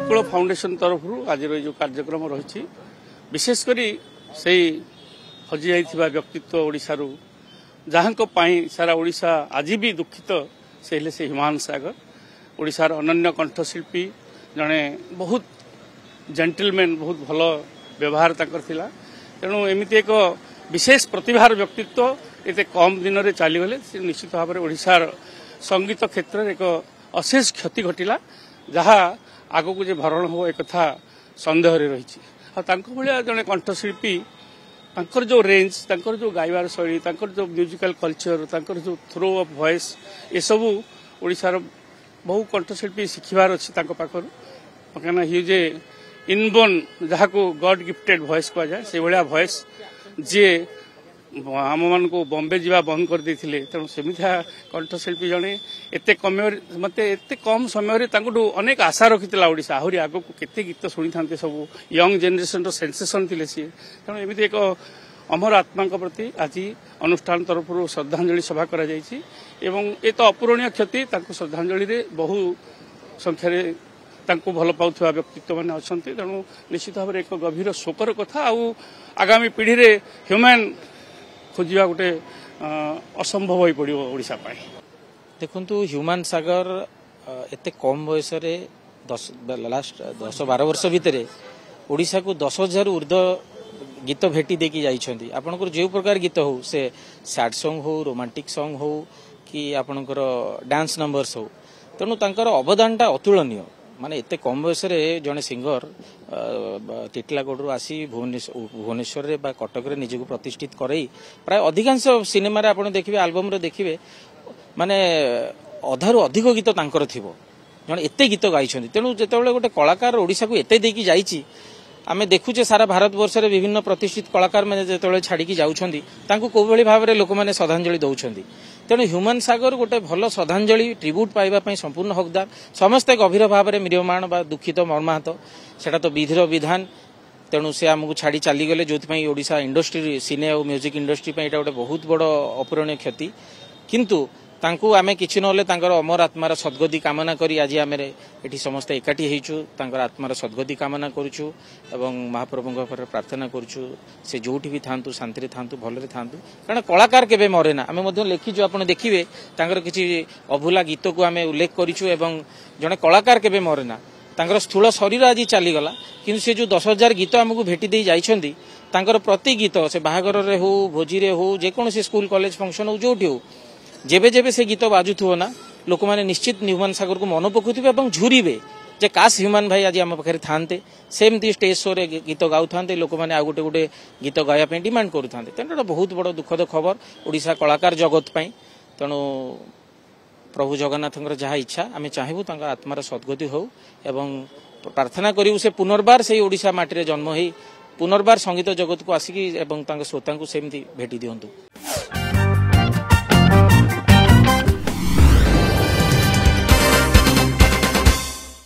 अनुकूल फाउंडेशन तरफ आज जो कार्यक्रम रही विशेषकर से हजि जाइथिबा व्यक्तित्व ओडिशारू जहां सारा ओडिशा आज भी दुखित से ह्यूमान सागर ओडिशार अनन्य कंठशिल्पी जड़े बहुत जेंटलमैन बहुत भल व्यवहार तेणु एमती एक विशेष प्रतिभार व्यक्तित्व एते कम दिन में चलीगले निश्चित भाव में ओडिशार संगीत क्षेत्र में एक अशेष क्षति घटिला जहाँ आग को भरण हो एक कथा सन्देह रही जड़े कंठशिल्पी जो रेंज जो गायबार शैली जो म्यूजिकल कल्चर जो थ्रो ऑफ वॉइस ये सबू ओडिशार बहु कंठशिल्पी शिखिबार अच्छी कहीं ही जे इनबोर्न जहाँ को गॉड गिफ्टेड वॉइस कह जाए से भाया वॉइस जी आम मान को बॉम्बे जावा बंद कर देथिले तेणु सेमिथा कंठशिल्पी जड़े एते मत एते कम समय अनेक आशा रखी ओडिशा आहरी आग को केते गीत शुणी था सब यंग जेनेरेशन रो सेंसेशन थिले सी तेणु एमती एक अमर आत्मा प्रति आज अनुष्ठान तरफ श्रद्धांजलि सभा करा जायछि एवं ए तो अपूरणीय क्षति श्रद्धांजलि रे बहु संख्यारे तांको भल पाउथवा व्यक्तित्व मैंने अच्छा तेणु निश्चित भाव में एक गभीर शोकर कथा आगामी पीढ़ी रे ह्यूमैन खोजा गोटे असंभव हो पड़ो ओडिशा पाई देखंतु ह्यूमान सागर एते कम बयस रे लास्ट 10-12 वर्ष भितर ओडिशा को 10,000 ऊर्ध्व गीत भेटी देकी जाइछंती आपनकर जो प्रकार गीत हो से सैड सॉन्ग हो रोमांटिक सॉन्ग हो कि आपनकर डांस नंबर्स हो तेणु तांकर अवदानटा अतुलनीय माने एते कम बयस रे जने सिंगर तिटलागढ़ आसी भुवनेश्वर रे बा कटक रे निजको प्रतिष्ठित करई प्राय अधिकांश सिनेमा रे आपण देखिबे एल्बम रे देखिबे माने अधारु अधिक गीत तांकर थिबो जने एते गीत गाइछन्ती तेणु जेतेबेले गोटे कलाकार ओडिसा को एते देकी जाईची आमे देखुचे सारा भारत वर्ष रे विभिन्न प्रतिष्ठित कलाकार माने जेतेबेले छाड़ी जाउछन्ती तांको कोबळी भाव रे लोक माने श्रद्धांजलि दउछन्ती तेणु ह्यूमान सागर गोटे भल श्रद्धांजलि ट्रिब्यूट पाइबा संपूर्ण हकदार समस्ते गभीर भाव में म्रियमाण बा दुखित मर्माहत सेटा तो विधिर विधान तेणु से आमको छाड़ी चलीगले जो ओडिशा इंडस्ट्री सिने और म्यूजिक इंडस्ट्री गोटे बहुत बड़ अपूरणीय क्षति किंतु तांकु आमे किछि नले तांकर अमर आत्मार सद्गति कामना करी आज आमे एठी समस्त एकाठी हेइछु तांकर आत्मार सद्गति कामना करूछु एवं महाप्रभुଙ୍କ पर प्रार्थना करूछु से जोठी भी थांतु शांति रे थांतु भल रे थांतु कारण कलाकार केबे मरे ना आमे मध्य लेखिछु आपण देखिबे तांकर किछि अभुला गीत को आमे उल्लेख करिछु एवं जने कलाकार केबे मरे ना तांकर स्थूल शरीर आज चली गला किंतु से जो 10,000 गीत आमको भेटी दे जाइछन्ती तांकर प्रति गीत से बाहागर रे हो भोजी रे हो जे कोनोसी स्कूल कॉलेज फंक्शन हो जोठी हो जेबे जेबे से गीत बाजुथो ना लोक माने निश्चित ह्यूमान सागर को मन पकुथिबे एवं झुरीबे जे काश ह्यूमान भाई आज आम पाखे थांते सेमती स्टेज शो रे गीत गाउ थांते लोक माने आ गोटे गोटे गीत गाया पे डिमांड करू थांते तेणु बहुत बड़ दुखद खबर ओडिशा कलाकार जगत पई तेणु प्रभु जगन्नाथंकर जहाँ इच्छा आमे चाहेबु तांकर आत्मार सद्गति हो एवं प्रार्थना करिउ से पुनर्बार से ओडिशा माटी रे जन्म हेई पुनर्बार संगीत जगत को आसिकी एवं तांकर श्रोता को सेमती भेटी दियंतु।